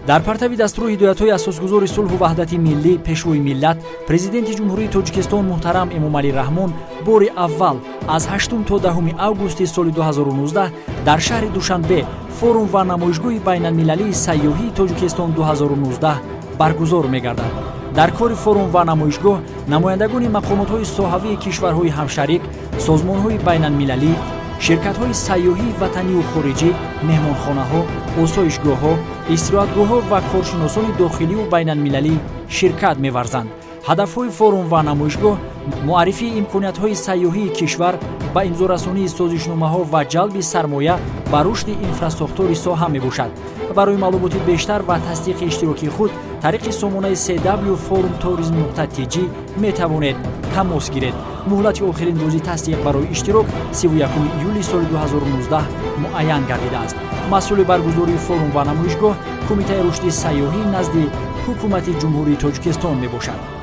дар партави дастури ҳидоятҳои асосгузори сулҳу ваҳдати миллӣ пешвои миллат президенти ҷумҳурии Тоҷикистон муҳтарам Эмомалӣ Раҳмон бори аввал аз 8 то 10 августи соли 2019 дар шаҳри Душанбе форум ва намоишгоҳи байналмилалии сайёҳии Тоҷикистон 2019 баргузор мегардад. дар кори форум ва намоишгоҳ намояндагони мақомотҳои соҳавии кишварҳои ҳамшарик, созмонҳои байналмилалӣ, ширкатҳои сайёҳии ватанию хориҷӣ, меҳмонхонаҳо, осоишгоҳҳо, истироҳатгоҳҳо ва коршиносони дохилию байналмилалӣ ширкат меварзанд. ҳадафҳои форум ва намоишгоҳ муаррифии имкониятҳои сайёҳии кишвар ба имзорасонии созишномаҳо ва ҷалби сармоя ба рушди инфраструктури соҳа мебошад. барои маълумоти бештар ва тасдиқи иштироки худ тариқи сомонаи cwforumtourism.tg метавонед тамос гиред. муҳлати охирин рӯзи тасдиқ барои иштирок 31 июли соли 2019 муайян гардидааст. масъули баргузории форум ва намоишгоҳ кумитаи рушди сайёҳӣ назди ҳукумати ҷумҳурии Тоҷикистон мебошад.